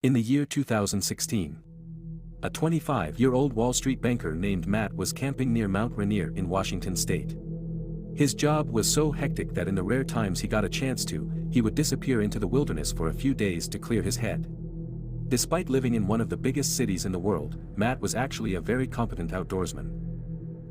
In the year 2016, a 25-year-old Wall Street banker named Matt was camping near Mount Rainier in Washington state. His job was so hectic that in the rare times he got a chance to, he would disappear into the wilderness for a few days to clear his head. Despite living in one of the biggest cities in the world, Matt was actually a very competent outdoorsman.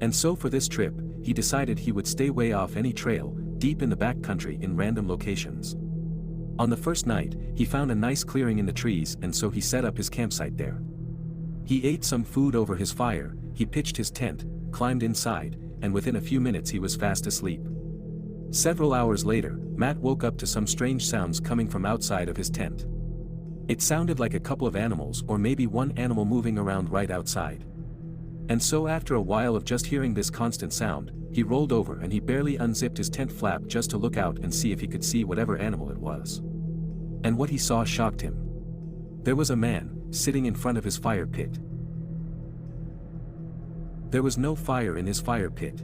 And so for this trip, he decided he would stay way off any trail, deep in the backcountry in random locations. On the first night, he found a nice clearing in the trees and so he set up his campsite there. He ate some food over his fire, he pitched his tent, climbed inside, and within a few minutes he was fast asleep. Several hours later, Matt woke up to some strange sounds coming from outside of his tent. It sounded like a couple of animals or maybe one animal moving around right outside. And so after a while of just hearing this constant sound, he rolled over and he barely unzipped his tent flap just to look out and see if he could see whatever animal it was. And what he saw shocked him. There was a man, sitting in front of his fire pit. There was no fire in his fire pit.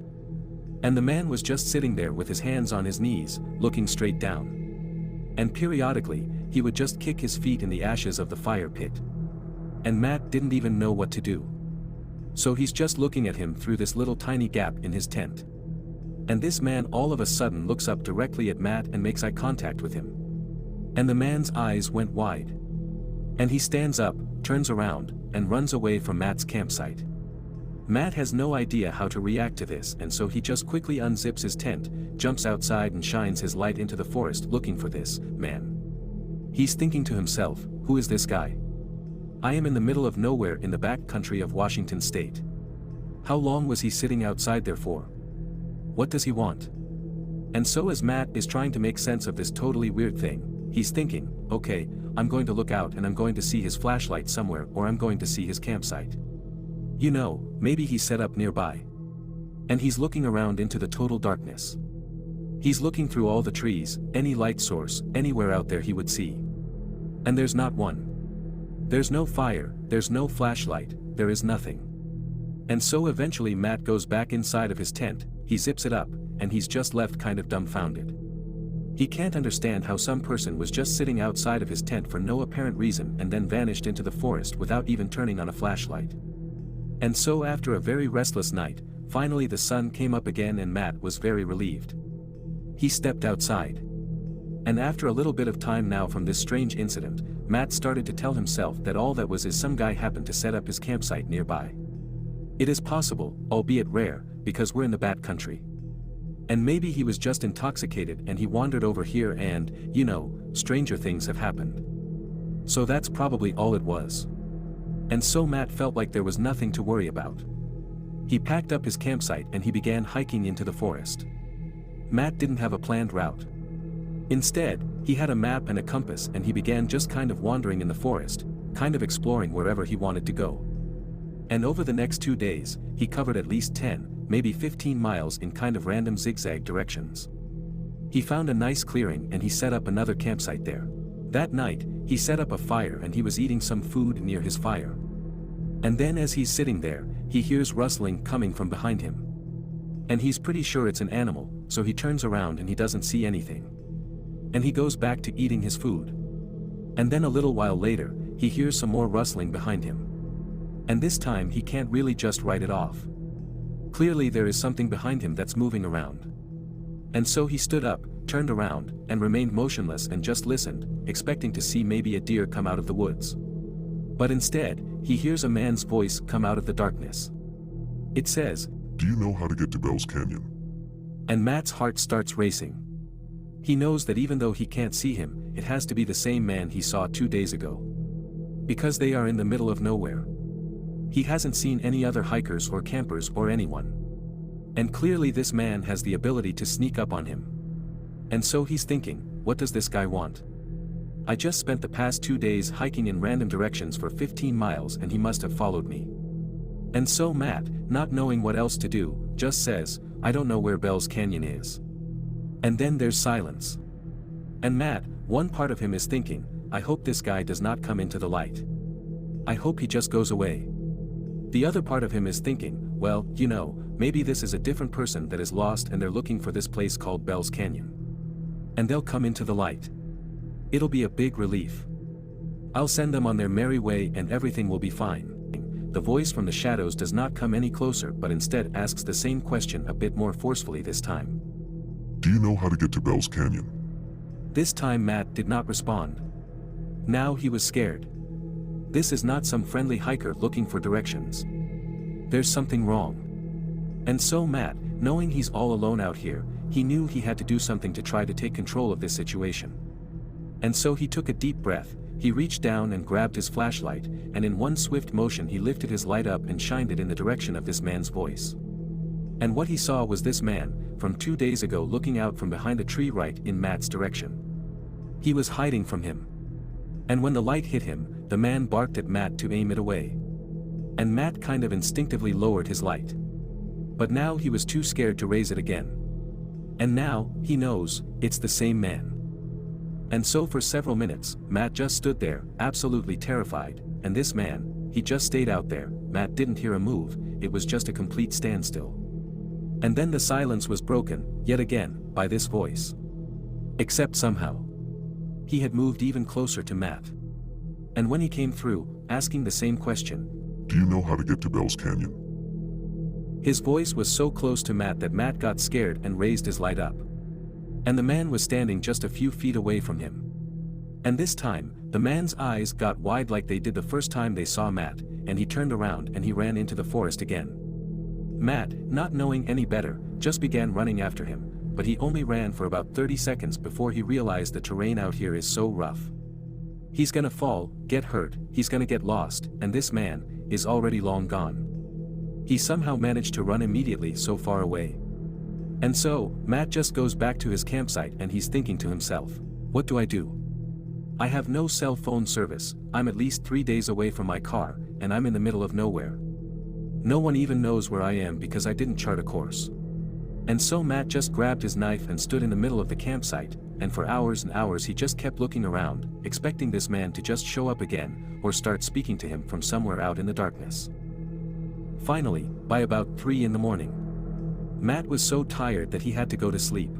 And the man was just sitting there with his hands on his knees, looking straight down. And periodically, he would just kick his feet in the ashes of the fire pit. And Matt didn't even know what to do. So he's just looking at him through this little tiny gap in his tent. And this man all of a sudden looks up directly at Matt and makes eye contact with him. And the man's eyes went wide. And he stands up, turns around, and runs away from Matt's campsite. Matt has no idea how to react to this and so he just quickly unzips his tent, jumps outside and shines his light into the forest looking for this man. He's thinking to himself, who is this guy? I am in the middle of nowhere in the back country of Washington state. How long was he sitting outside there for? What does he want? And so as Matt is trying to make sense of this totally weird thing, he's thinking, okay, I'm going to look out and I'm going to see his flashlight somewhere or I'm going to see his campsite. You know, maybe he's set up nearby. And he's looking around into the total darkness. He's looking through all the trees, any light source, anywhere out there he would see. And there's not one. There's no fire, there's no flashlight, there is nothing. And so eventually Matt goes back inside of his tent, he zips it up, and he's just left kind of dumbfounded. He can't understand how some person was just sitting outside of his tent for no apparent reason and then vanished into the forest without even turning on a flashlight. And so after a very restless night, finally the sun came up again and Matt was very relieved. He stepped outside. And after a little bit of time now from this strange incident, Matt started to tell himself that all that was is some guy happened to set up his campsite nearby. It is possible, albeit rare, because we're in the backcountry. And maybe he was just intoxicated and he wandered over here and, you know, stranger things have happened. So that's probably all it was. And so Matt felt like there was nothing to worry about. He packed up his campsite and he began hiking into the forest. Matt didn't have a planned route. Instead, he had a map and a compass and he began just kind of wandering in the forest, kind of exploring wherever he wanted to go. And over the next 2 days, he covered at least 10, maybe 15 miles in kind of random zigzag directions. He found a nice clearing and he set up another campsite there. That night, he set up a fire and he was eating some food near his fire. And then as he's sitting there, he hears rustling coming from behind him. And he's pretty sure it's an animal, so he turns around and he doesn't see anything. And he goes back to eating his food. And then a little while later, he hears some more rustling behind him. And this time he can't really just write it off. Clearly there is something behind him that's moving around. And so he stood up, turned around, and remained motionless and just listened, expecting to see maybe a deer come out of the woods. But instead, he hears a man's voice come out of the darkness. It says, "Do you know how to get to Bell's Canyon?" And Matt's heart starts racing. He knows that even though he can't see him, it has to be the same man he saw 2 days ago. Because they are in the middle of nowhere. He hasn't seen any other hikers or campers or anyone. And clearly this man has the ability to sneak up on him. And so he's thinking, what does this guy want? I just spent the past 2 days hiking in random directions for 15 miles and he must have followed me. And so Matt, not knowing what else to do, just says, I don't know where Bell's Canyon is. And then there's silence. And Matt, one part of him is thinking, I hope this guy does not come into the light. I hope he just goes away. The other part of him is thinking, well, you know, maybe this is a different person that is lost and they're looking for this place called Bell's Canyon. And they'll come into the light. It'll be a big relief. I'll send them on their merry way and everything will be fine. The voice from the shadows does not come any closer but instead asks the same question a bit more forcefully this time. Do you know how to get to Bell's Canyon? This time Matt did not respond. Now he was scared. This is not some friendly hiker looking for directions. There's something wrong. And so Matt, knowing he's all alone out here, he knew he had to do something to try to take control of this situation. And so he took a deep breath, he reached down and grabbed his flashlight, and in one swift motion he lifted his light up and shined it in the direction of this man's voice. And what he saw was this man, from 2 days ago, looking out from behind a tree right in Matt's direction. He was hiding from him. And when the light hit him, the man barked at Matt to aim it away. And Matt kind of instinctively lowered his light. But now he was too scared to raise it again. And now, he knows, it's the same man. And so for several minutes, Matt just stood there, absolutely terrified, and this man, he just stayed out there. Matt didn't hear a move, it was just a complete standstill. And then the silence was broken, yet again, by this voice. Except somehow, he had moved even closer to Matt. And when he came through, asking the same question, Do you know how to get to Bell's Canyon? His voice was so close to Matt that Matt got scared and raised his light up. And the man was standing just a few feet away from him. And this time, the man's eyes got wide like they did the first time they saw Matt, and he turned around and he ran into the forest again. Matt, not knowing any better, just began running after him, but he only ran for about 30 seconds before he realized the terrain out here is so rough. He's gonna fall, get hurt, he's gonna get lost, and this man is already long gone. He somehow managed to run immediately so far away. And so, Matt just goes back to his campsite and he's thinking to himself, what do I do? I have no cell phone service, I'm at least 3 days away from my car, and I'm in the middle of nowhere. No one even knows where I am because I didn't chart a course. And so Matt just grabbed his knife and stood in the middle of the campsite, and for hours and hours he just kept looking around, expecting this man to just show up again, or start speaking to him from somewhere out in the darkness. Finally, by about 3 in the morning, Matt was so tired that he had to go to sleep.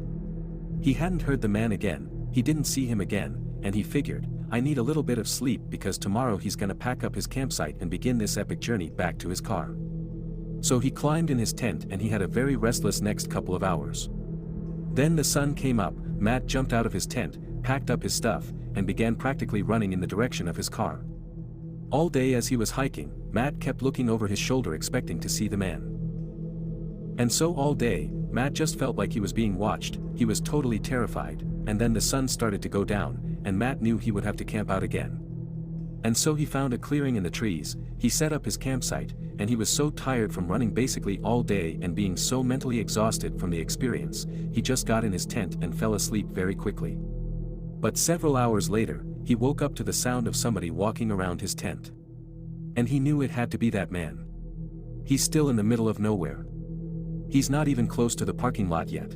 He hadn't heard the man again, he didn't see him again, and he figured, I need a little bit of sleep because tomorrow he's gonna pack up his campsite and begin this epic journey back to his car. So he climbed in his tent and he had a very restless next couple of hours. Then the sun came up, Matt jumped out of his tent, packed up his stuff, and began practically running in the direction of his car. All day as he was hiking, Matt kept looking over his shoulder expecting to see the man. And so all day, Matt just felt like he was being watched, he was totally terrified, and then the sun started to go down, and Matt knew he would have to camp out again. And so he found a clearing in the trees, he set up his campsite, and he was so tired from running basically all day and being so mentally exhausted from the experience, he just got in his tent and fell asleep very quickly. But several hours later, he woke up to the sound of somebody walking around his tent. And he knew it had to be that man. He's still in the middle of nowhere. He's not even close to the parking lot yet.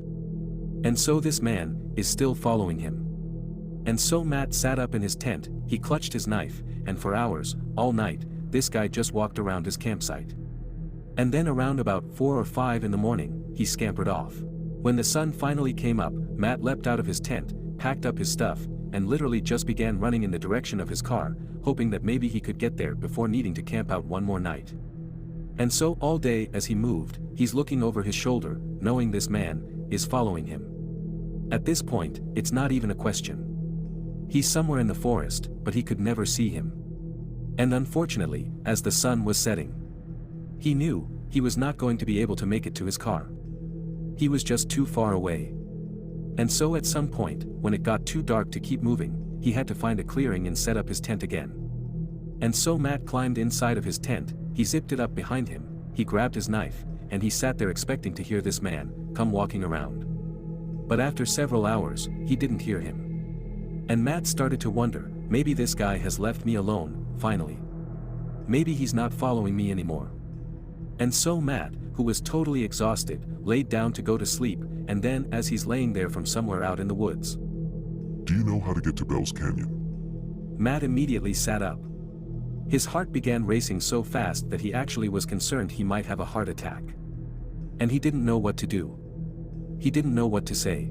And so this man is still following him. And so Matt sat up in his tent, he clutched his knife, and for hours, all night, this guy just walked around his campsite. And then around about 4 or 5 in the morning, he scampered off. When the sun finally came up, Matt leapt out of his tent, packed up his stuff, and literally just began running in the direction of his car, hoping that maybe he could get there before needing to camp out one more night. And so all day as he moved, he's looking over his shoulder, knowing this man is following him. At this point, it's not even a question. He's somewhere in the forest, but he could never see him. And unfortunately, as the sun was setting, he knew he was not going to be able to make it to his car. He was just too far away. And so at some point, when it got too dark to keep moving, he had to find a clearing and set up his tent again. And so Matt climbed inside of his tent, he zipped it up behind him, he grabbed his knife, and he sat there expecting to hear this man come walking around. But after several hours, he didn't hear him. And Matt started to wonder, maybe this guy has left me alone, finally. Maybe he's not following me anymore. And so Matt, who was totally exhausted, laid down to go to sleep, and then as he's laying there from somewhere out in the woods. Do you know how to get to Bell's Canyon? Matt immediately sat up. His heart began racing so fast that he actually was concerned he might have a heart attack. And he didn't know what to do. He didn't know what to say.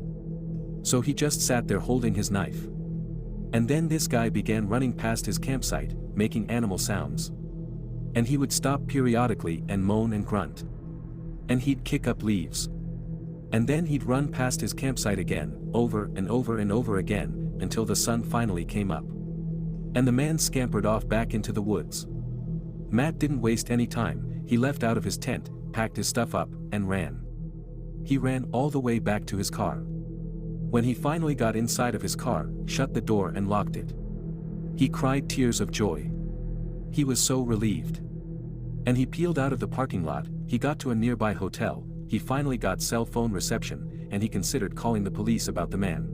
So he just sat there holding his knife. And then this guy began running past his campsite, making animal sounds. And he would stop periodically and moan and grunt. And he'd kick up leaves. And then he'd run past his campsite again, over and over and over again, until the sun finally came up. And the man scampered off back into the woods. Matt didn't waste any time. He left out of his tent, packed his stuff up, and ran. He ran all the way back to his car. When he finally got inside of his car, shut the door and locked it. He cried tears of joy. He was so relieved. And he peeled out of the parking lot. He got to a nearby hotel. He finally got cell phone reception, and he considered calling the police about the man.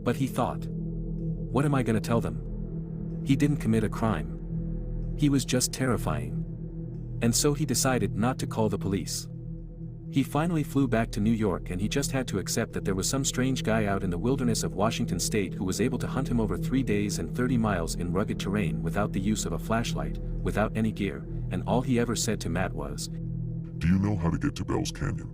But he thought, what am I gonna tell them? He didn't commit a crime. He was just terrifying. And so he decided not to call the police. He finally flew back to New York, and he just had to accept that there was some strange guy out in the wilderness of Washington state who was able to hunt him over 3 days and 30 miles in rugged terrain without the use of a flashlight, without any gear, and all he ever said to Matt was, Do you know how to get to Bell's Canyon?